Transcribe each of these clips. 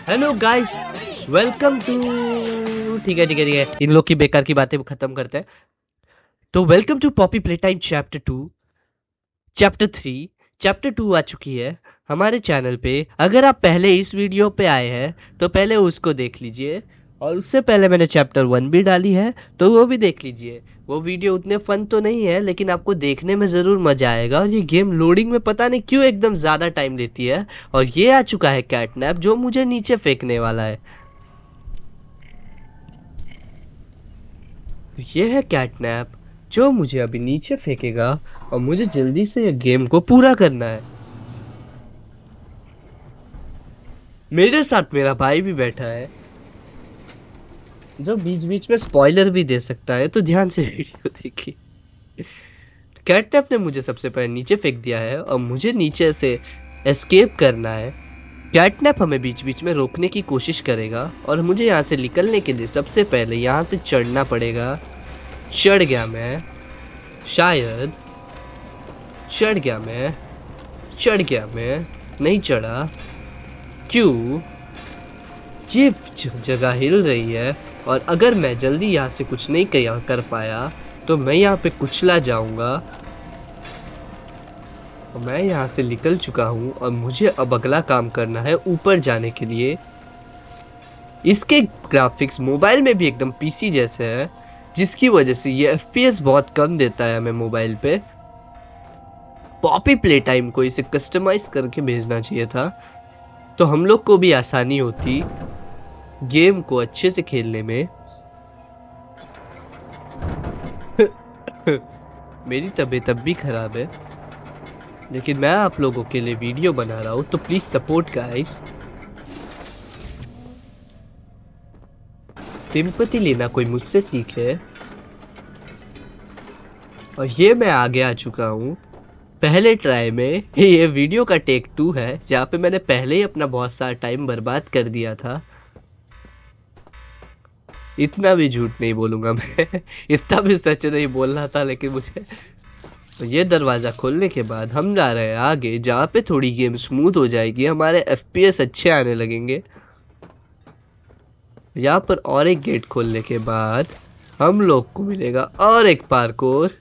Hello guys, welcome to. ठीक है ठीक है ठीक है, इन लोग की बेकार की बातें खत्म करते हैं। तो welcome to Poppy Playtime chapter 2, chapter 3। Chapter 2 आ चुकी है हमारे चैनल पे। अगर आप पहले इस वीडियो पे आए हैं तो पहले उसको देख लीजिए, और उससे पहले मैंने चैप्टर 1 भी डाली है तो वो भी देख लीजिए। वो वीडियो उतने फन तो नहीं है, लेकिन आपको देखने में ज़रूर मज़ा आएगा। और ये गेम लोडिंग में पता नहीं क्यों एकदम ज़्यादा टाइम लेती है। और ये आ चुका है कैटनैप, जो मुझे नीचे फेंकने वाला है। तो ये है कैटनैप जो मुझे अभी नीचे फेंकेगा, और मुझे जल्दी से ये गेम को पूरा करना है। मेरे साथ मेरा भाई भी बैठा है, जो बीच बीच में स्पॉइलर भी दे सकता है, तो ध्यान से वीडियो देखिए। कैटनैप ने मुझे सबसे पहले नीचे फेंक दिया है और मुझे नीचे से एस्केप करना है। कैटनैप हमें बीच बीच में रोकने की कोशिश करेगा, और मुझे यहाँ से निकलने के लिए सबसे पहले यहाँ से चढ़ना पड़ेगा। चढ़ गया मैं, शायद चढ़ गया मैं, चढ़ गया मैं, नहीं चढ़ा। क्यों? ये जगह हिल रही है, और अगर मैं जल्दी यहाँ से कुछ नहीं कर पाया तो मैं यहाँ पे कुचला जाऊंगा। मैं यहाँ से निकल चुका हूँ और मुझे अब अगला काम करना है ऊपर जाने के लिए। इसके ग्राफिक्स मोबाइल में भी एकदम पीसी जैसे है, जिसकी वजह से ये एफपीएस बहुत कम देता है हमें मोबाइल पे। पॉपी प्ले टाइम को इसे कस्टमाइज करके भेजना चाहिए था, तो हम लोग को भी आसानी होती गेम को अच्छे से खेलने में। मेरी तबीयत अब भी खराब है, लेकिन मैं आप लोगों के लिए वीडियो बना रहा हूँ, तो प्लीज सपोर्ट गाइस। सिंपैथी लेना कोई मुझसे सीखे। और ये मैं आगे आ चुका हूँ पहले ट्राई में। ये वीडियो का टेक 2 है, जहाँ पे मैंने पहले ही अपना बहुत सारा टाइम बर्बाद कर दिया था। इतना भी झूठ नहीं बोलूंगा मैं। इतना भी सच नहीं बोल रहा था, लेकिन मुझे तो ये दरवाज़ा खोलने के बाद हम जा रहे हैं आगे, जहाँ पे थोड़ी गेम स्मूथ हो जाएगी, हमारे एफपीएस अच्छे आने लगेंगे। यहाँ पर और एक गेट खोलने के बाद हम लोग को मिलेगा और एक पार्कोर।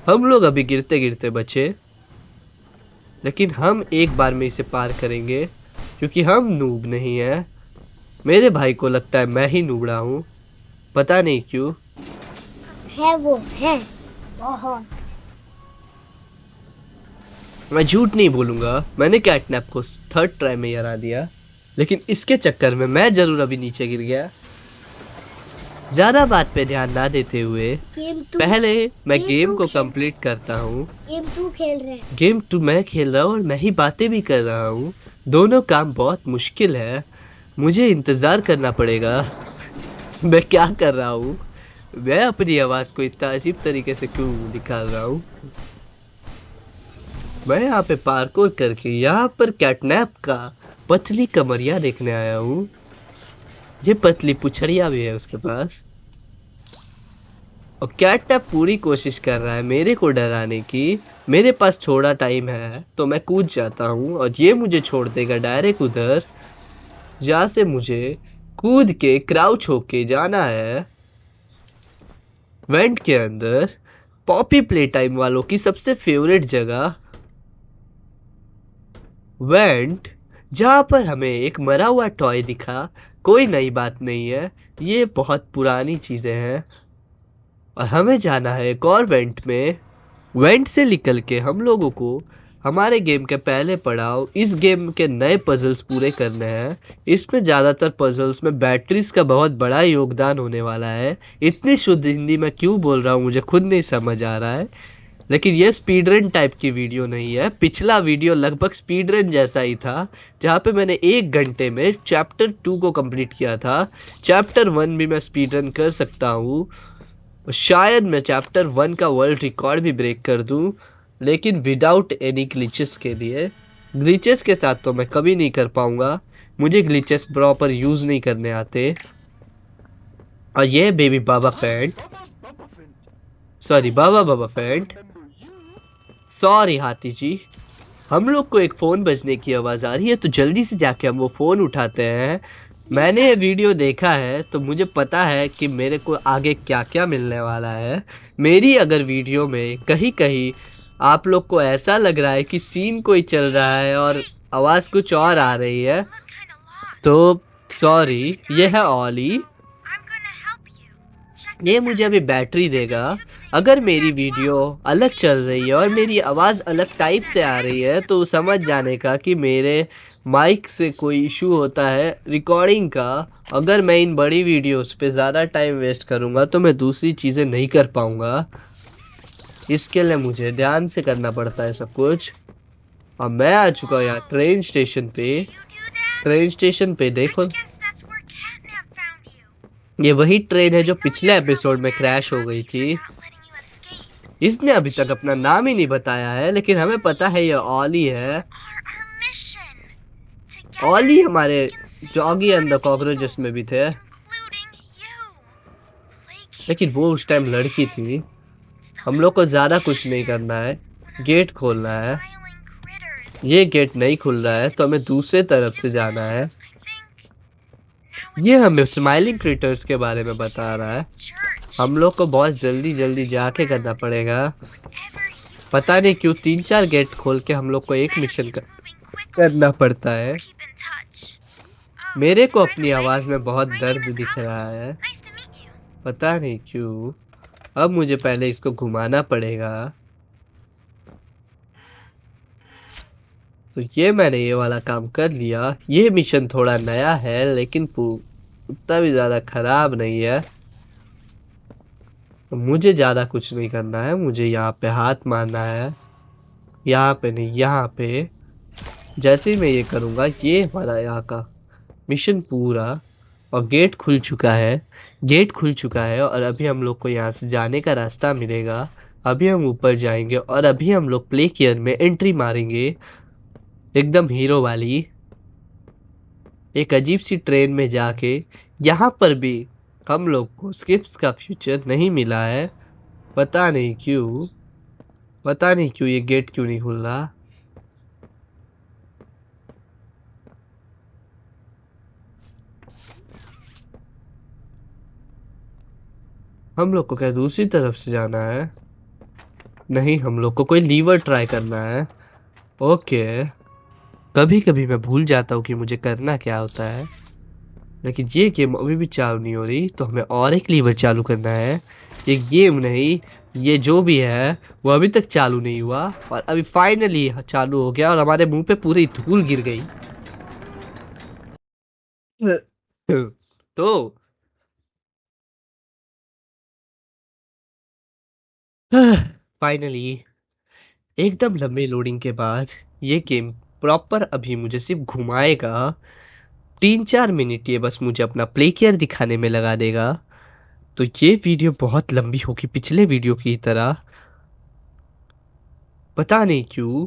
हम लोग अभी गिरते गिरते बचे, लेकिन हम एक बार में इसे पार करेंगे, क्योंकि हम नूब नहीं है। मेरे भाई को लगता है मैं ही नूबड़ा हूँ, पता नहीं क्यों। है वो है बहुत। मैं झूठ नहीं बोलूंगा, मैंने कैटनैप को थर्ड ट्राई में हरा दिया, लेकिन इसके चक्कर में मैं जरूर अभी नीचे गिर गया। ज्यादा बात पे ध्यान ना देते हुए पहले मैं गेम को कंप्लीट करता हूँ। गेम 2 खेल रहे हैं। गेम 2 मैं खेल रहा हूँ और मैं ही बातें भी कर रहा हूँ। दोनों काम बहुत मुश्किल है, मुझे इंतजार करना पड़ेगा। मैं क्या कर रहा हूँ? मैं अपनी आवाज को इतना अजीब तरीके से क्यों निकाल रहा हूँ? मैं यहाँ पे पार्कोर करके यहाँ पर कैटनैप का पतली कमरिया देखने आया हूँ। ये पतली पुछड़िया भी है उसके पास, और कैटनैप पूरी कोशिश कर रहा है मेरे को डराने की। मेरे पास थोड़ा टाइम है तो मैं कूद जाता हूँ, और ये मुझे छोड़ देगा डायरेक्ट उधर, जहाँ से मुझे कूद के क्राउच होके जाना है वेंट के अंदर। पॉपी प्ले टाइम वालों की सबसे फेवरेट जगह वेंट, जहाँ पर हमें एक मरा हुआ टॉय दिखा। कोई नई बात नहीं है, ये बहुत पुरानी चीज़ें हैं। और हमें जाना है एक और वेंट में। वेंट से निकल के हम लोगों को हमारे गेम के पहले पड़ाव, इस गेम के नए पजल्स पूरे करने हैं। इसमें ज़्यादातर पजल्स में बैटरीज का बहुत बड़ा योगदान होने वाला है। इतनी शुद्ध हिंदी में क्यों बोल रहा हूँ मुझे खुद नहीं समझ आ रहा है, लेकिन ये स्पीड रन टाइप की वीडियो नहीं है। पिछला वीडियो लगभग स्पीड रन जैसा ही था, जहाँ पे मैंने 1 घंटे में चैप्टर 2 को कंप्लीट किया था। चैप्टर 1 भी मैं स्पीड रन कर सकता हूँ, शायद मैं चैप्टर 1 का वर्ल्ड रिकॉर्ड भी ब्रेक कर दूं, लेकिन विदाउट एनी ग्लिचेस के लिए। ग्लिचेस के साथ तो मैं कभी नहीं कर पाऊंगा, मुझे ग्लिचेस प्रॉपर यूज़ नहीं करने आते। और ये बेबी बाबा फैंट, सॉरी बाबा बाबा फैंट, सॉरी हाथी जी। हम लोग को एक फ़ोन बजने की आवाज़ आ रही है, तो जल्दी से जाके हम वो फ़ोन उठाते हैं। मैंने ये वीडियो देखा है तो मुझे पता है कि मेरे को आगे क्या क्या मिलने वाला है। मेरी अगर वीडियो में कहीं कहीं आप लोग को ऐसा लग रहा है कि सीन कोई चल रहा है और आवाज़ कुछ और आ रही है, तो सॉरी। ये है ऑली, ये मुझे अभी बैटरी देगा। अगर मेरी वीडियो अलग चल रही है और मेरी आवाज़ अलग टाइप से आ रही है, तो समझ जाने का कि मेरे माइक से कोई इशू होता है रिकॉर्डिंग का। अगर मैं इन बड़ी वीडियोस पे ज़्यादा टाइम वेस्ट करूँगा तो मैं दूसरी चीज़ें नहीं कर पाऊँगा। इसके लिए मुझे ध्यान से करना पड़ता है सब कुछ। अब मैं आ चुका हूँ यहाँ ट्रेन स्टेशन पे। ट्रेन स्टेशन पे देखो, ये वही ट्रेन है जो पिछले एपिसोड में क्रैश हो गई थी। इसने अभी तक अपना नाम ही नहीं बताया है, लेकिन हमें पता है ये ऑली है। ऑली हमारे डॉगी एंड द कॉकरोचेस में भी थे, लेकिन वो उस टाइम लड़की थी। हम लोग को ज़्यादा कुछ नहीं करना है, गेट खोलना है। ये गेट नहीं खुल रहा है तो हमें दूसरे तरफ से जाना है। ये हमें स्माइलिंग क्रिएटर्स के बारे में बता रहा है। हम लोग को बहुत जल्दी जल्दी जाके करना पड़ेगा। पता नहीं क्यों 3-4 गेट खोल के हम लोग को एक मिशन करना पड़ता है। मेरे को अपनी आवाज़ में बहुत दर्द दिख रहा है, पता नहीं क्यों। अब मुझे पहले इसको घुमाना पड़ेगा। तो ये मैंने ये वाला काम कर लिया। ये मिशन थोड़ा नया है, लेकिन उतना भी ज़्यादा ख़राब नहीं है। तो मुझे ज़्यादा कुछ नहीं करना है, मुझे यहाँ पे हाथ मारना है। यहाँ पे नहीं, यहाँ पे। जैसे ही मैं ये करूँगा, ये हमारा यहाँ का मिशन पूरा। और गेट खुल चुका है, गेट खुल चुका है। और अभी हम लोग को यहाँ से जाने का रास्ता मिलेगा। अभी हम ऊपर जाएंगे और अभी हम लोग प्ले केयर में एंट्री मारेंगे, एकदम हीरो वाली। एक अजीब सी ट्रेन में जाके यहाँ पर भी हम लोग को स्किप्स का फ्यूचर नहीं मिला है। पता नहीं क्यों, पता नहीं क्यों ये गेट क्यों नहीं खुल रहा। हम लोग को क्या दूसरी तरफ से जाना है? नहीं, हम लोग को कोई लीवर ट्राई करना है। ओके, कभी कभी मैं भूल जाता हूँ कि मुझे करना क्या होता है। लेकिन ये गेम अभी भी चालू नहीं हो रही, तो हमें और एक लीवर चालू करना है। ये गेम नहीं, ये जो भी है वो अभी तक चालू नहीं हुआ और अभी फाइनली चालू हो गया और हमारे मुंह पे पूरी धूल गिर गई। तो फाइनली एकदम लंबी लोडिंग के बाद ये गेम प्रॉपर अभी मुझे सिर्फ घुमाएगा। 3-4 मिनट ये बस मुझे अपना प्ले केयर दिखाने में लगा देगा। तो ये वीडियो बहुत लंबी होगी पिछले वीडियो की तरह, पता नहीं क्यों।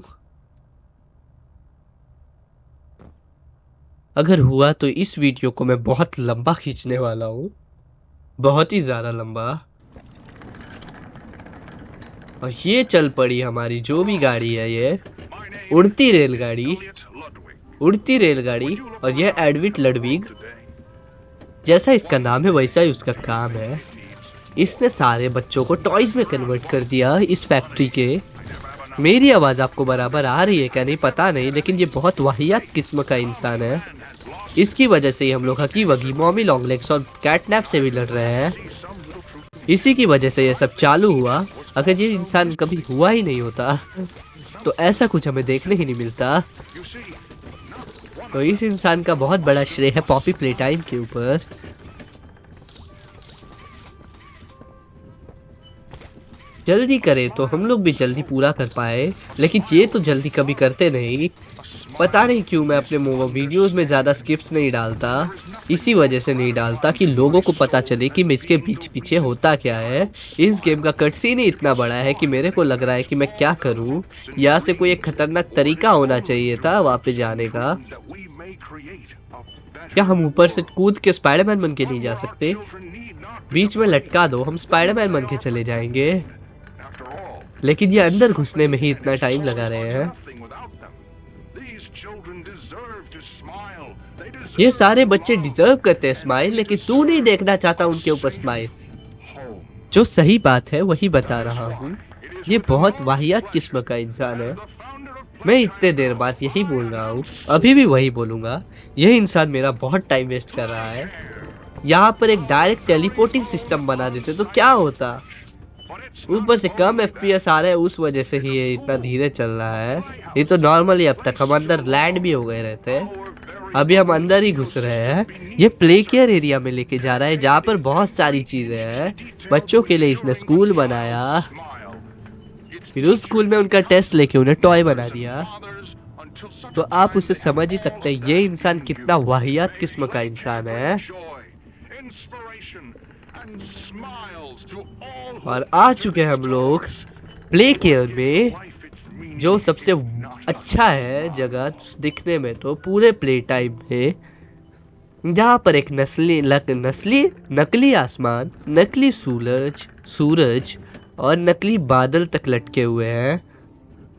अगर हुआ तो इस वीडियो को मैं बहुत लंबा खींचने वाला हूँ, बहुत ही ज़्यादा लंबा। और ये चल पड़ी हमारी जो भी गाड़ी है, ये उड़ती रेलगाड़ी, उड़ती रेलगाड़ी। और ये एडविट लडविग, जैसा इसका नाम है वैसा ही उसका काम है। इसने सारे बच्चों को टॉयज में कन्वर्ट कर दिया इस फैक्ट्री के। मेरी आवाज़ आपको बराबर आ रही है क्या नहीं पता नहीं, लेकिन ये बहुत वाहियात किस्म का इंसान है। इसकी वजह से ही हम लोग हकी वगी, मॉमी लॉन्गलेग्स और कैटनैप से भी लड़ रहे हैं। इसी की वजह से ये सब चालू हुआ। अगर ये इंसान कभी हुआ ही नहीं होता तो ऐसा कुछ हमें देखने ही नहीं मिलता। तो इस इंसान का बहुत बड़ा श्रेय है पॉपी प्ले टाइम के ऊपर। जल्दी करे तो हम लोग भी जल्दी पूरा कर पाए, लेकिन ये तो जल्दी कभी करते नहीं। पता नहीं क्यों मैं अपने वीडियोस में ज़्यादा स्किप्स नहीं डालता, इसी वजह से नहीं डालता कि लोगों को पता चले कि मैं इसके पीछे होता क्या है। इस गेम का कट सीन ही इतना बड़ा है कि मेरे को लग रहा है कि मैं क्या करूं। यहाँ से कोई एक खतरनाक तरीका होना चाहिए था वापस जाने का। क्या हम ऊपर से कूद के स्पाइडरमैन बन के नहीं जा सकते? बीच में लटका दो, हम स्पाइडरमैन बन के चले जाएंगे। लेकिन ये अंदर घुसने में ही इतना टाइम लगा रहे हैं। ये सारे बच्चे डिजर्व करते हैं स्माइल, लेकिन तू नहीं देखना चाहता उनके ऊपर स्माइल। जो सही बात है वही बता रहा हूँ। ये बहुत वाहियात किस्म का इंसान है। मैं इतने देर बाद यही बोल रहा हूँ, अभी भी वही बोलूंगा। यह इंसान मेरा बहुत टाइम वेस्ट कर रहा है। यहाँ पर एक डायरेक्ट टेलीपोर्टिंग सिस्टम बना देते तो क्या होता। ऊपर से कम FPS आ रहे हैं, उस वजह से ही ये इतना धीरे चल रहा है। ये तो नॉर्मली अब तक हम अंदर लैंड भी हो गए रहते हैं। अभी हम अंदर ही घुस रहे हैं। ये प्ले केयर एरिया में लेके जा रहा है जहाँ पर बहुत सारी चीजें हैं। बच्चों के लिए इसने स्कूल बनाया, फिर उस स्कूल में उनका टेस्ट लेके उन्हें टॉय बना दिया। तो आप उसे समझ ही सकते हैं ये इंसान कितना वाहियात किस्म का इंसान है। और आ चुके हैं हम लोग प्ले केयर में, जो सबसे अच्छा है जगह दिखने में तो पूरे प्ले टाइम में, जहाँ पर एक नकली आसमान, नकली सूरज और नकली बादल तक लटके हुए हैं।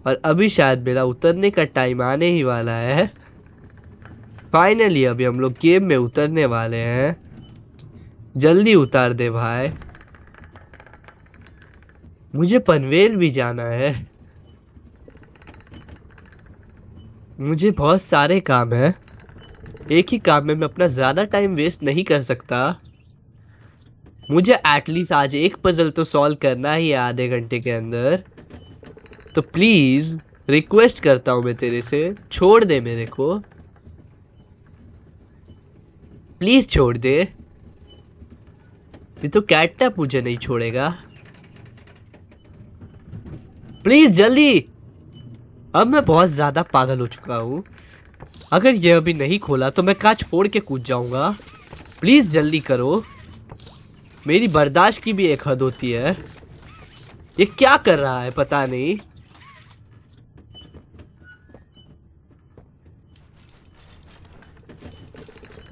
और अभी शायद मेरा उतरने का टाइम आने ही वाला है। फाइनली अभी हम लोग गेम में उतरने वाले हैं। जल्दी उतार दे भाई, मुझे पनवेल भी जाना है। मुझे बहुत सारे काम है, एक ही काम में मैं अपना ज्यादा टाइम वेस्ट नहीं कर सकता। मुझे एटलीस्ट आज एक पजल तो सॉल्व करना ही है आधे घंटे के अंदर। तो प्लीज रिक्वेस्ट करता हूं मैं तेरे से, छोड़ दे मेरे को, प्लीज छोड़ दे। ये तो कैटनैप मुझे नहीं छोड़ेगा। प्लीज जल्दी। अब मैं बहुत ज्यादा पागल हो चुका हूँ। अगर ये अभी नहीं खोला तो मैं कांच फोड़ के कूद जाऊंगा। प्लीज जल्दी करो, मेरी बर्दाश्त की भी एक हद होती है। ये क्या कर रहा है पता नहीं।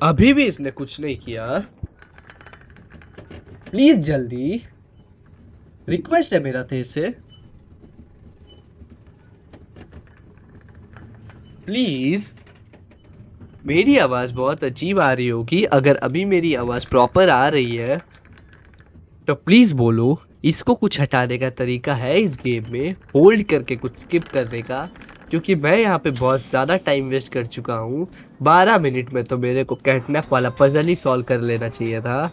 अभी भी इसने कुछ नहीं किया। प्लीज जल्दी, रिक्वेस्ट है मेरा तेरे से, प्लीज। मेरी आवाज बहुत अजीब आ रही होगी, अगर अभी मेरी आवाज प्रॉपर आ रही है तो प्लीज बोलो। इसको कुछ हटाने का तरीका है इस गेम में, होल्ड करके कुछ स्किप करने का, क्योंकि मैं यहाँ पे बहुत ज़्यादा टाइम वेस्ट कर चुका हूँ। 12 मिनट में तो मेरे को कैटनैप वाला पजल ही सॉल्व कर लेना चाहिए था।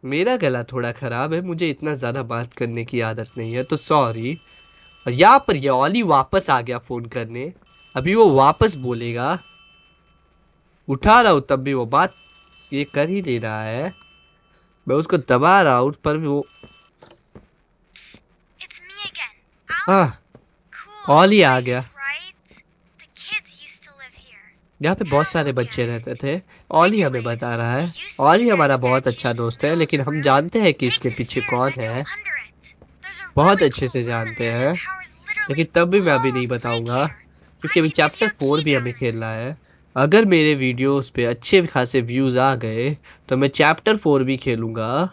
मेरा गला थोड़ा खराब है, मुझे इतना ज़्यादा बात करने की आदत नहीं है, तो सॉरी। और यहाँ पर ये ऑली वापस आ गया फ़ोन करने। अभी वो वापस बोलेगा, उठा रहा हूँ तब भी वो बात ये कर ही नहीं रहा है। मैं उसको दबा रहा हूँ पर वो, हाँ ऑली आ गया। यहाँ पे बहुत सारे बच्चे रहते थे। ऑली हमें बता रहा है, ऑली हमारा बहुत अच्छा दोस्त है, लेकिन हम जानते हैं कि इसके पीछे कौन है, बहुत अच्छे से जानते हैं। लेकिन तब भी मैं अभी नहीं बताऊंगा, क्योंकि अभी चैप्टर 4 भी हमें खेलना है। अगर मेरे वीडियोस पे अच्छे खासे व्यूज़ आ गए तो मैं चैप्टर 4 भी खेलूँगा,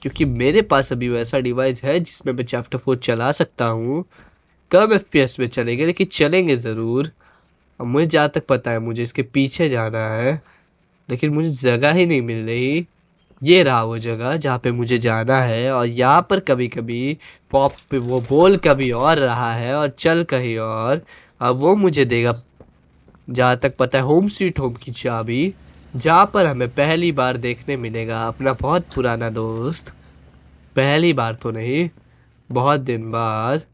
क्योंकि मेरे पास अभी वैसा डिवाइस है जिसमें मैं चैप्टर 4 चला सकता हूँ। कम FPS में चलेंगे लेकिन चलेंगे ज़रूर। अब मुझे जहाँ तक पता है मुझे इसके पीछे जाना है, लेकिन मुझे जगह ही नहीं मिल रही। ये रहा वो जगह जहाँ पे मुझे जाना है, और यहाँ पर कभी कभी पॉप पे वो बोल कभी और रहा है और चल कहीं और। अब वो मुझे देगा जहाँ तक पता है होम स्वीट होम की चाबी, जहाँ पर हमें पहली बार देखने मिलेगा अपना बहुत पुराना दोस्त। पहली बार तो नहीं, बहुत दिन बाद।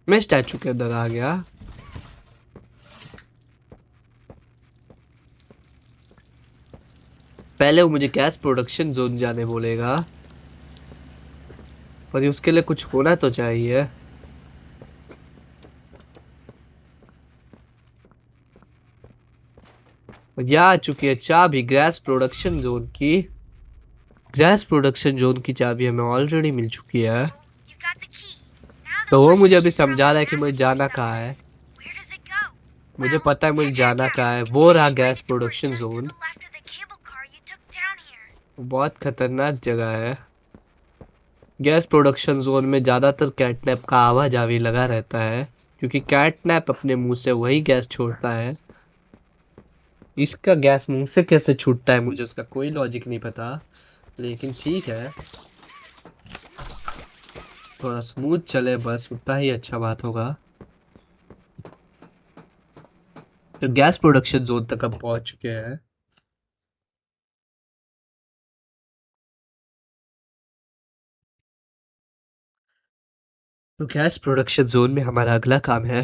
मैं स्टैचू के अंदर आ गया। पहले वो मुझे गैस प्रोडक्शन जोन जाने बोलेगा, पर उसके लिए कुछ होना तो चाहिए। यहाँ आ चुकी है चाबी गैस प्रोडक्शन जोन की। गैस प्रोडक्शन जोन की चाबी हमें ऑलरेडी मिल चुकी है। तो वो मुझे अभी समझा रहा है कि मुझे जाना कहाँ है। मुझे पता है मुझे जाना कहाँ है, वो रहा गैस प्रोडक्शन जोन। बहुत खतरनाक जगह है। गैस प्रोडक्शन जोन में ज़्यादातर कैटनैप का आवाजावी लगा रहता है, क्योंकि कैटनैप अपने मुंह से वही गैस छोड़ता है। इसका गैस मुंह से कैसे छूटता है मुझे उसका कोई लॉजिक नहीं पता, लेकिन ठीक है, थोड़ा स्मूथ चले बस उतना ही अच्छा बात होगा। तो गैस प्रोडक्शन जोन तक हम पहुंच चुके हैं। तो गैस प्रोडक्शन जोन में हमारा अगला काम है,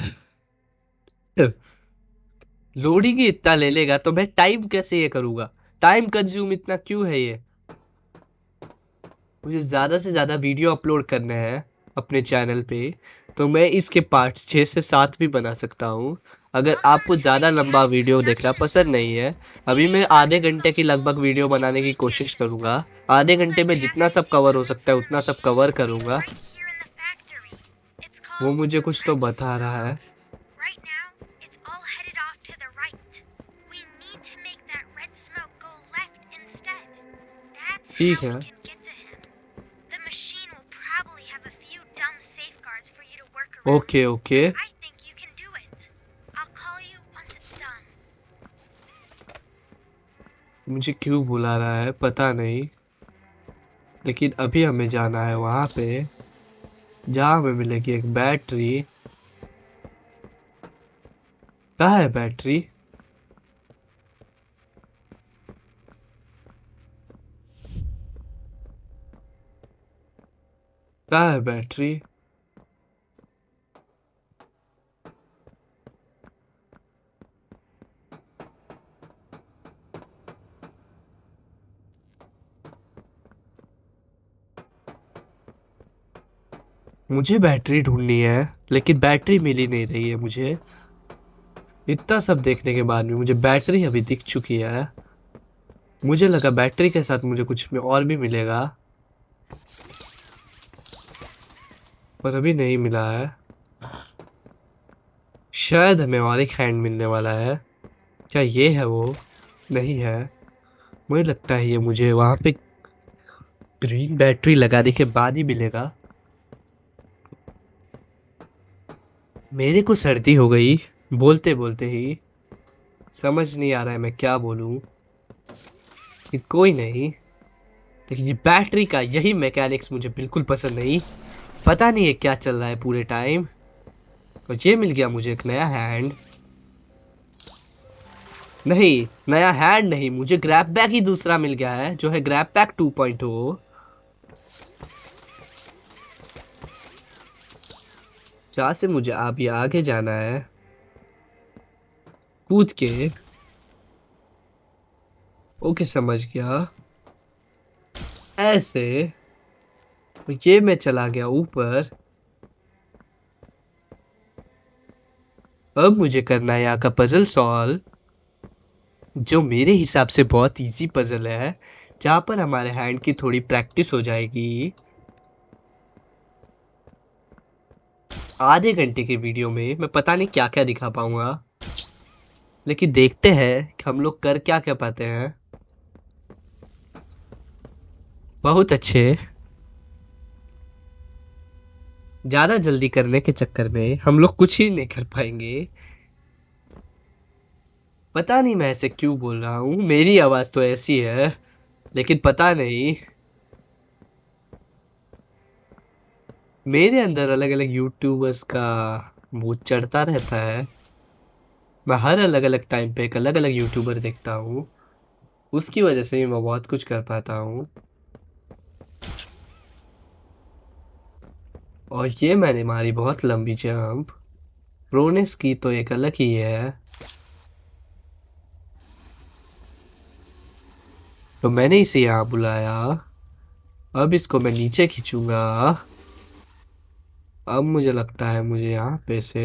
लोडिंग ही इतना ले लेगा तो मैं टाइम कैसे ये करूंगा? टाइम कंज्यूम इतना क्यों है ये? मुझे ज़्यादा से ज़्यादा वीडियो अपलोड करने हैं अपने चैनल पे, तो मैं इसके पार्ट्स 6 से 7 भी बना सकता हूँ। अगर आपको ज़्यादा लंबा वीडियो देखना पसंद नहीं है, अभी मैं आधे घंटे की लगभग वीडियो बनाने की कोशिश करूँगा। आधे घंटे में जितना सब कवर हो सकता है उतना सब कवर करूँगा। वो मुझे कुछ तो बता रहा है। ठीक है, ओके ओके। मुझे क्यों बुला रहा है पता नहीं, लेकिन अभी हमें जाना है वहां पे जहाँ हमें मिलेगी एक बैटरी। कहाँ है बैटरी? कहाँ है बैटरी? मुझे बैटरी ढूंढनी है, लेकिन बैटरी मिल ही नहीं रही है मुझे। इतना सब देखने के बाद भी मुझे बैटरी अभी दिख चुकी है। मुझे लगा बैटरी के साथ मुझे कुछ में और भी मिलेगा, पर अभी नहीं मिला है। शायद हमें और एक हैंड मिलने वाला है। क्या ये है वो? नहीं है। मुझे लगता है ये मुझे वहां पे ग्रीन बैटरी लगाने के बाद ही मिलेगा। मेरे को सर्दी हो गई बोलते बोलते ही। समझ नहीं आ रहा है मैं क्या बोलूं, कि कोई नहीं। लेकिन ये बैटरी का यही मैकेनिक्स मुझे बिल्कुल पसंद नहीं। पता नहीं है क्या चल रहा है पूरे टाइम। और ये मिल गया मुझे एक नया हैंड। नहीं, नया हैंड नहीं, मुझे ग्रैब बैग ही दूसरा मिल गया है, जो है ग्रैब बैग 2.0। जहाँ से मुझे अभी आगे जाना है कूद के। ओके समझ गया, ऐसे। ये मैं चला गया ऊपर। अब मुझे करना है यहाँ का पजल सॉल्व, जो मेरे हिसाब से बहुत इजी पजल है, जहाँ पर हमारे हैंड की थोड़ी प्रैक्टिस हो जाएगी। आधे घंटे के वीडियो में मैं पता नहीं क्या क्या दिखा पाऊंगा, लेकिन देखते हैं कि हम लोग कर क्या क्या पाते हैं। बहुत अच्छे। ज़्यादा जल्दी करने के चक्कर में हम लोग कुछ ही नहीं कर पाएंगे। पता नहीं मैं ऐसे क्यों बोल रहा हूँ, मेरी आवाज़ तो ऐसी है, लेकिन पता नहीं मेरे अंदर अलग अलग यूट्यूबर्स का मूड चढ़ता रहता है। मैं हर अलग अलग टाइम पे एक अलग अलग यूट्यूबर देखता हूँ, उसकी वजह से ही मैं बहुत कुछ कर पाता हूँ। और ये मैंने मारी बहुत लंबी जंप। प्रोनेस की तो एक अलग ही है। तो मैंने इसे यहाँ बुलाया। अब इसको मैं नीचे खींचूंगा। अब मुझे लगता है मुझे यहाँ पे से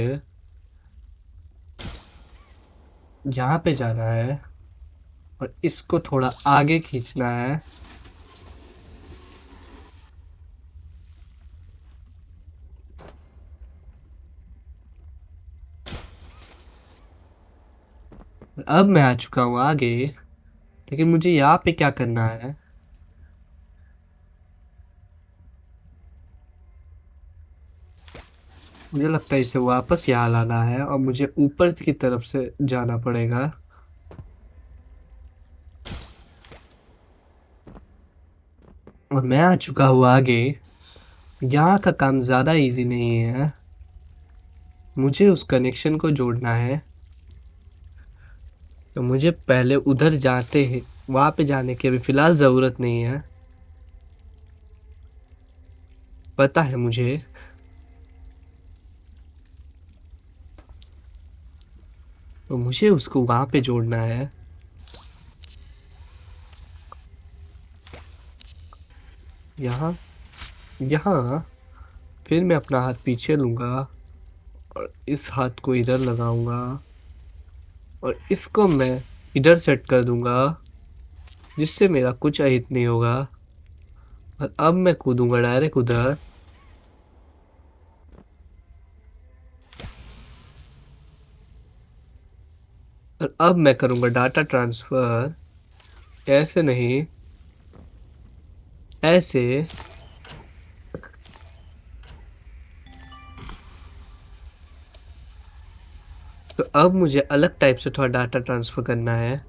यहाँ पे जाना है और इसको थोड़ा आगे खींचना है। अब मैं आ चुका हूँ आगे, लेकिन मुझे यहाँ पे क्या करना है? मुझे लगता है इसे वापस यहाँ लाना है और मुझे ऊपर की तरफ से जाना पड़ेगा। और मैं आ चुका हूँ आगे। यहाँ का काम ज़्यादा इजी नहीं है। मुझे उस कनेक्शन को जोड़ना है, तो मुझे पहले उधर जाते हैं। वहाँ पे जाने की अभी फ़िलहाल ज़रूरत नहीं है, पता है मुझे। तो मुझे उसको वहाँ पे जोड़ना है। यहाँ, यहाँ। फिर मैं अपना हाथ पीछे लूँगा और इस हाथ को इधर लगाऊंगा और इसको मैं इधर सेट कर दूंगा, जिससे मेरा कुछ अहित नहीं होगा। और अब मैं कूदूंगा डायरेक्ट उधर। और अब मैं करूंगा डाटा ट्रांसफर। ऐसे नहीं, ऐसे। तो अब मुझे अलग टाइप से थोड़ा डाटा ट्रांसफर करना है।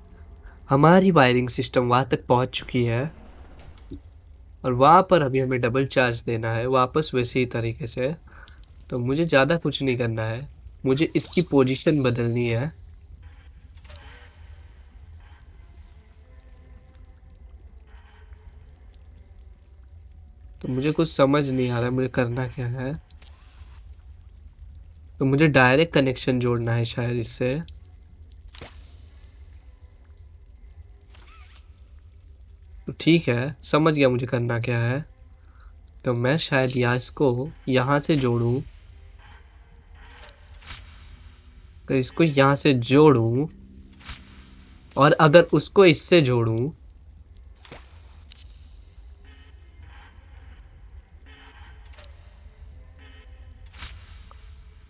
हमारी वायरिंग सिस्टम वहां तक पहुंच चुकी है और वहां पर अभी हमें डबल चार्ज देना है वापस वैसे ही तरीके से। तो मुझे ज़्यादा कुछ नहीं करना है, मुझे इसकी पोजीशन बदलनी है। तो मुझे कुछ समझ नहीं आ रहा है मुझे करना क्या है। तो मुझे डायरेक्ट कनेक्शन जोड़ना है शायद इससे। तो ठीक है, समझ गया मुझे करना क्या है। तो मैं शायद यहाँ इसको यहाँ से जोड़ूं। तो इसको यहाँ से जोड़ूं और अगर उसको इससे जोड़ूं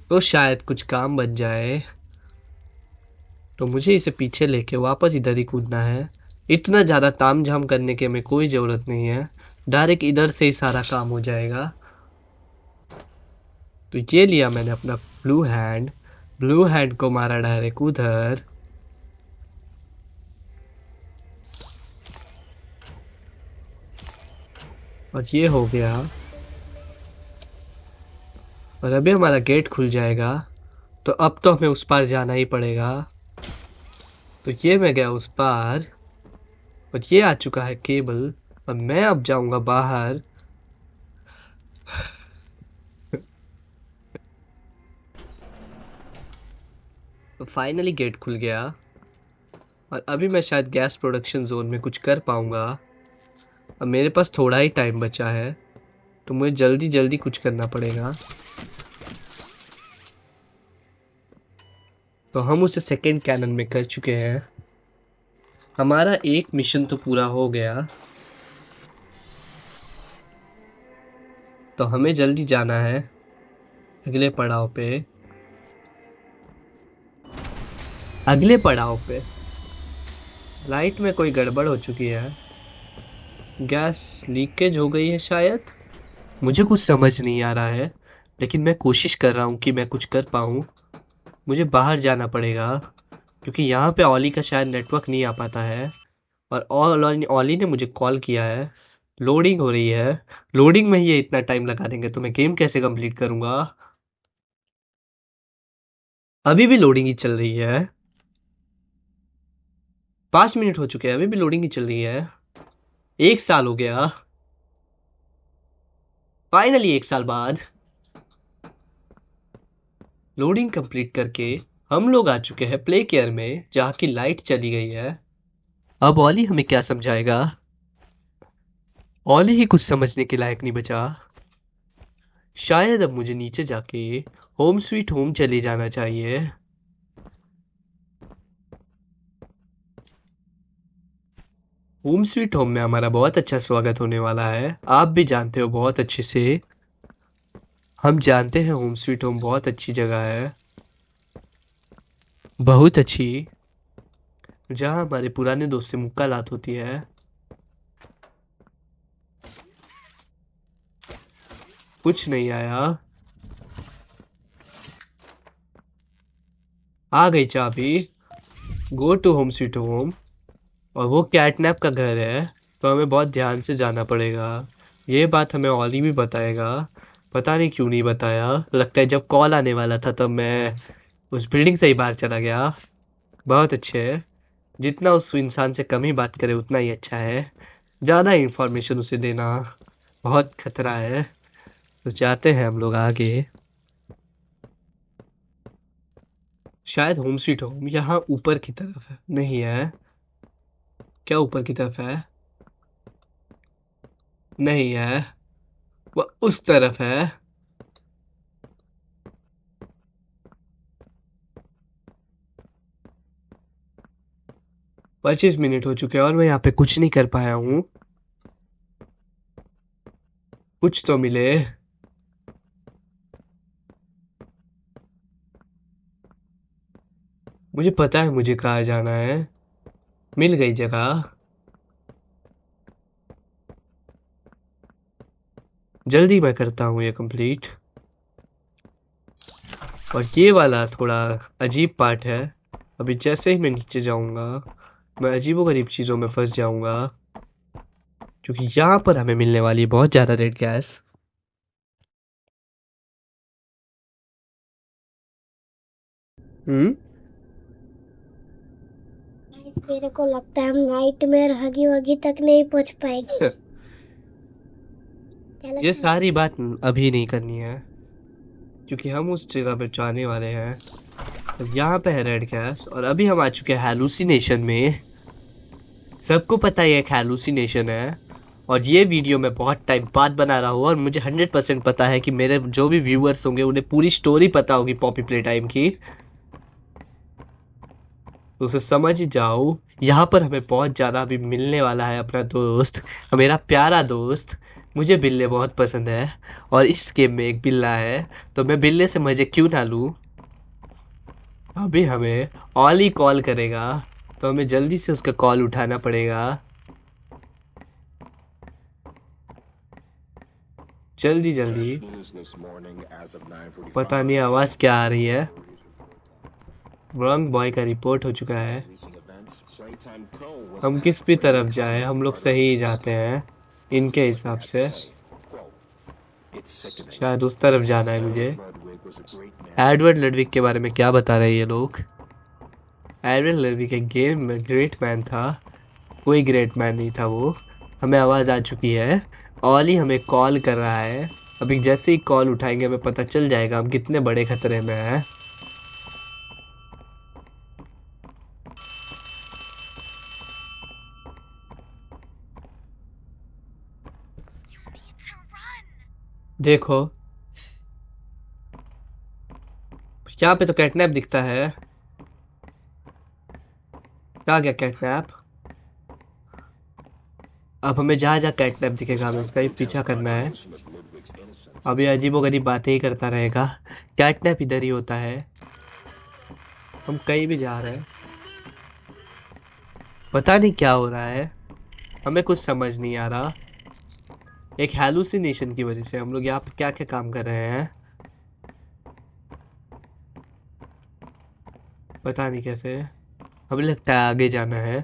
तो शायद कुछ काम बन जाए। तो मुझे इसे पीछे लेके वापस इधर ही कूदना है। इतना ज़्यादा ताम झाम करने की हमें कोई ज़रूरत नहीं है, डायरेक्ट इधर से ही सारा काम हो जाएगा। तो ये लिया मैंने अपना ब्लू हैंड को मारा डायरेक्ट उधर। और ये हो गया। और अभी हमारा गेट खुल जाएगा। तो अब तो हमें उस पार जाना ही पड़ेगा। तो ये मैं गया उस पार और ये आ चुका है केबल। और मैं अब जाऊंगा बाहर। तो फाइनली गेट खुल गया और अभी मैं शायद गैस प्रोडक्शन जोन में कुछ कर पाऊंगा। अब मेरे पास थोड़ा ही टाइम बचा है, तो मुझे जल्दी जल्दी कुछ करना पड़ेगा। तो हम उसे सेकेंड कैनन में कर चुके हैं। हमारा एक मिशन तो पूरा हो गया। तो हमें जल्दी जाना है अगले पड़ाव पे। अगले पड़ाव पे लाइट में कोई गड़बड़ हो चुकी है। गैस लीकेज हो गई है शायद। मुझे कुछ समझ नहीं आ रहा है, लेकिन मैं कोशिश कर रहा हूँ कि मैं कुछ कर पाऊँ। मुझे बाहर जाना पड़ेगा क्योंकि यहाँ पे ऑली का शायद नेटवर्क नहीं आ पाता है। और ऑली ने मुझे कॉल किया है। लोडिंग हो रही है। लोडिंग में ही ये इतना टाइम लगा देंगे तो मैं गेम कैसे कंप्लीट करूँगा। अभी भी लोडिंग ही चल रही है। 5 मिनट हो चुके हैं, अभी भी लोडिंग ही चल रही है। 1 साल हो गया। फाइनली 1 साल बाद लोडिंग कंप्लीट करके हम लोग आ चुके हैं प्ले केयर में, जहाँ की लाइट चली गई है। अब ऑली हमें क्या समझाएगा। ऑली ही कुछ समझने के लायक नहीं बचा। शायद अब मुझे नीचे जाके होम स्वीट होम चले जाना चाहिए। होम स्वीट होम में हमारा बहुत अच्छा स्वागत होने वाला है, आप भी जानते हो बहुत अच्छे से। हम जानते हैं होम स्वीट होम बहुत अच्छी जगह है, बहुत अच्छी, जहाँ हमारे पुराने दोस्त से मुलाकात होती है। कुछ नहीं आया। आ गई चाबी। Go to home sweet home. और वो कैटनैप का घर है, तो हमें बहुत ध्यान से जाना पड़ेगा। ये बात हमें ऑली भी बताएगा। पता नहीं क्यों नहीं बताया। लगता है जब कॉल आने वाला था तब मैं उस बिल्डिंग से ही बाहर चला गया। बहुत अच्छे है। जितना उस इंसान से कम ही बात करे उतना ही अच्छा है। ज़्यादा इंफॉर्मेशन उसे देना बहुत खतरा है। तो जाते हैं हम लोग आगे। शायद होम स्वीट होम यहाँ ऊपर की तरफ है, नहीं है? क्या ऊपर की तरफ है? नहीं है, वो उस तरफ है। 25 मिनट हो चुके हैं और मैं यहाँ पे कुछ नहीं कर पाया हूँ। कुछ तो मिले। मुझे पता है मुझे कहाँ जाना है। मिल गई जगह। जल्दी मैं करता हूँ ये कंप्लीट। और ये वाला थोड़ा अजीब पार्ट है। अभी जैसे ही मैं नीचे जाऊंगा मैं अजीबोगरीब चीज़ों में फंस जाऊंगा, क्योंकि यहाँ पर हमें मिलने वाली है बहुत ज़्यादा रेड गैस। हम्म। मेरे को लगता है हम नाइटमेयर हगी वगी तक नहीं पहुंच पाएंगे। क्या लगता ये है? सारी बात अभी नहीं करनी है, क्योंकि हम उस जगह पे जाने वाले हैं। अब यहाँ पे है रेड गैस और अभी हम आ चुके हैं हैलुसिनेशन में। सबको पता है ये एक हैलुसिनेशन है। और ये वीडियो मैं बहुत टाइम बाद बना रहा हूँ और मुझे 100% पता है कि मेरे जो भी व्यूअर्स होंगे उन्हें पूरी स्टोरी पता होगी पॉपी प्ले टाइम की। तो उसे समझ ही जाओ। यहाँ पर हमें बहुत ज़्यादा अभी मिलने वाला है अपना दोस्त, मेरा प्यारा दोस्त। मुझे बिल्ले बहुत पसंद है और इस गेम में एक बिल्ला है, तो मैं बिल्ले से मज़े क्यों ना लूँ। अभी हमें ऑली कॉल करेगा, तो हमें जल्दी से उसका कॉल उठाना पड़ेगा। जल्दी जल्दी। पता नहीं आवाज़ क्या आ रही है। रॉन्ग बॉय का रिपोर्ट हो चुका है। हम किस भी तरफ जाए हम लोग सही ही जाते हैं इनके हिसाब से। शायद उस तरफ जाना है मुझे। एडवर्ड लडविक के बारे में क्या बता रहे हैं ये लोग? एडवर्ड लडविक एक गेम में ग्रेट मैन था। कोई ग्रेट मैन नहीं था वो। हमें आवाज़ आ चुकी है। ऑली हमें कॉल कर रहा है। अभी जैसे ही कॉल उठाएंगे हमें पता चल जाएगा हम कितने बड़े खतरे में हैं। देखो, यहाँ पे तो कैटनैप दिखता है। कहाँ गया कैटनैप? अब हमें जहाँ जहाँ कैटनैप दिखेगा हमें उसका ही पीछा करना है। अभी अजीबोगरीब बातें ही करता रहेगा। कैटनैप इधर ही होता है। हम कहीं भी जा रहे हैं, पता नहीं क्या हो रहा है। हमें कुछ समझ नहीं आ रहा। एक हैलुसिनेशन की वजह से हम लोग यहाँ पे क्या क्या काम कर रहे हैं, पता नहीं कैसे। हमें लगता है आगे जाना है।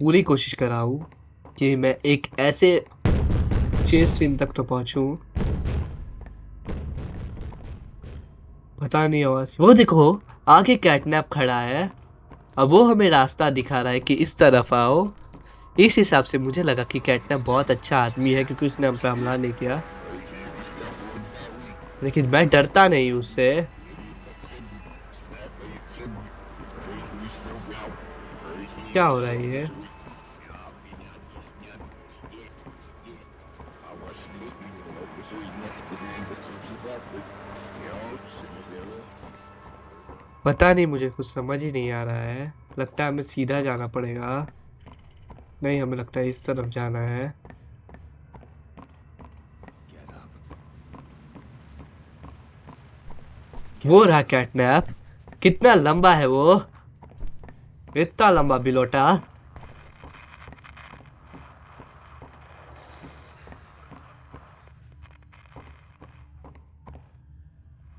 पूरी कोशिश कर रहा हूँ कि मैं एक ऐसे चेस सीन तक तो पहुँचूँ। पता नहीं आवाज, वो देखो आगे कैटनैप खड़ा है। अब वो हमें रास्ता दिखा रहा है कि इस तरफ आओ। इस हिसाब से मुझे लगा कि कैटनैप बहुत अच्छा आदमी है, क्योंकि उसने हम पे हमला नहीं किया। लेकिन मैं डरता नहीं उससे। क्या हो रहा है ये? पता नहीं, मुझे कुछ समझ ही नहीं आ रहा है। लगता है हमें सीधा जाना पड़ेगा। नहीं, हमें लगता है इस तरफ जाना है। वो रहा कैटनैप। कितना लंबा है वो, इतना लंबा बिलोटा।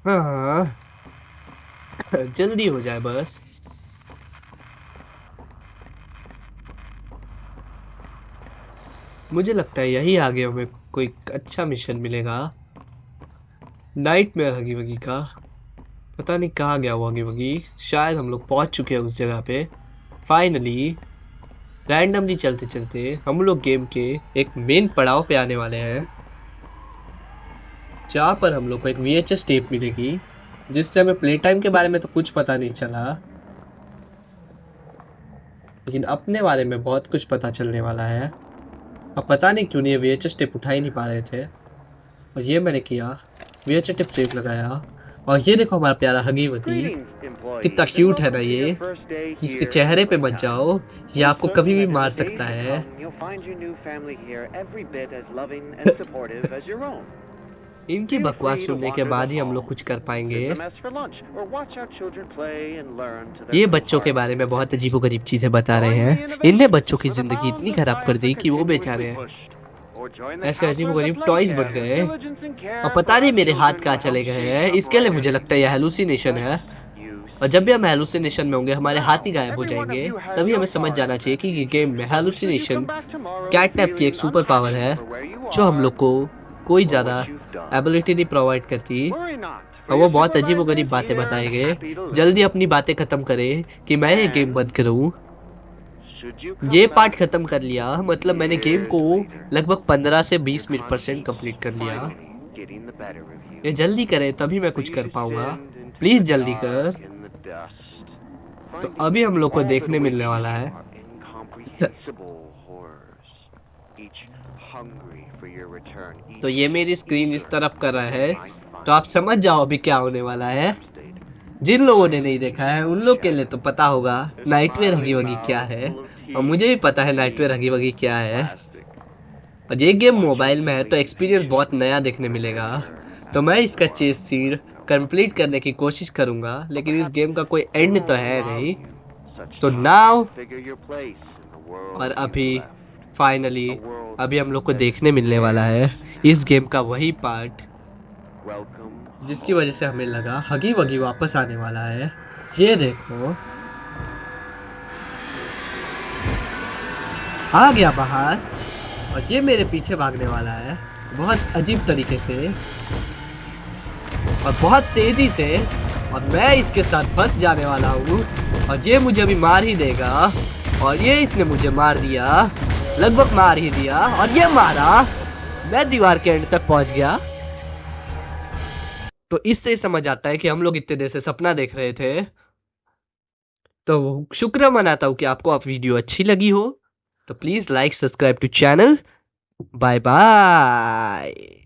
हाँ। जल्दी हो जाए बस। मुझे लगता है यही आगे हमें कोई अच्छा मिशन मिलेगा। नाइटमेयर हगी वगी का। पता नहीं कहाँ गया वो हगी वगी। शायद हम लोग पहुंच चुके हैं उस जगह पे फाइनली। रैंडमली चलते चलते हम लोग गेम के एक मेन पड़ाव पे आने वाले हैं, जहाँ पर हम लोग को एक VHS टेप मिलेगी, जिससे हमें प्ले टाइम के बारे में तो कुछ पता नहीं चला, लेकिन अपने बारे में बहुत कुछ पता चलने वाला है। अब पता नहीं क्यों नहीं ये VHS टेप उठा ही नहीं पा रहे थे, और ये मैंने किया, VHS टेप सेव लगाया, और ये देखो हमारा प्यारा हगी वगी कितना क्यूट है ना ये। इसके चेहरे पे मत जाओ, ये आपको कभी भी मार सकता है। इनकी बकवास सुनने के बाद ही हम लोग कुछ कर पाएंगे। ये बच्चों के बारे में बहुत अजीबोगरीब चीजें बता रहे हैं। इनने बच्चों की जिंदगी इतनी खराब कर दी कि वो बेचारे ऐसे अजीबोगरीब टॉयज बन गए, और पता नहीं मेरे हाथ कहाँ चले गए हैं। इसके लिए मुझे लगता है यह हेलुसिनेशन है, और जब भी हम हेलुसिनेशन में होंगे हमारे हाथ ही गायब हो जाएंगे। तभी हमें समझ जाना चाहिए कि ये गेम में हेलुसिनेशन कैटनैप की एक सुपर पावर है, जो हम लोग को कोई ज़्यादा एबिलिटी नहीं प्रोवाइड करती, और वो बहुत अजीबोगरीब बातें बताएंगे। जल्दी अपनी बातें ख़त्म करें कि मैं ये गेम बंद करूँ। ये पार्ट ख़त्म कर लिया, मतलब मैंने गेम को लगभग 15 से 20% कंप्लीट कर लिया। ये जल्दी करें तभी मैं कुछ कर पाऊंगा, प्लीज़ जल्दी कर। तो अभी हम लोग को देखने मिलने वाला है तो ये मेरी स्क्रीन इस तरफ कर रहा है, तो आप समझ जाओ अभी क्या होने वाला है। जिन लोगों ने नहीं देखा है उन लोग के लिए तो पता होगा नाइटवेयर हगी वगी क्या है, और मुझे भी पता है नाइटवेयर हगी वगी क्या है। और ये गेम मोबाइल में है तो एक्सपीरियंस बहुत नया देखने मिलेगा, तो मैं इसका चेस सीन कंप्लीट करने की कोशिश करूंगा, लेकिन इस गेम का कोई एंड तो है नहीं। तो नाउ और अभी फाइनली अभी हम लोग को देखने मिलने वाला है इस गेम का वही पार्ट जिसकी वजह से हमें लगा हगी वगी वापस आने वाला है। ये देखो आ गया बाहर, और ये मेरे पीछे भागने वाला है बहुत अजीब तरीके से और बहुत तेजी से, और मैं इसके साथ फंस जाने वाला हूँ, और ये मुझे अभी मार ही देगा। और ये इसने मुझे मार दिया, लगभग मार ही दिया, और ये मारा, मैं दीवार के एंड तक पहुंच गया। तो इससे ही समझ आता है कि हम लोग इतने देर से सपना देख रहे थे। तो शुक्र मनाता हूँ कि आपको आप वीडियो अच्छी लगी हो, तो please like subscribe to channel. Bye bye.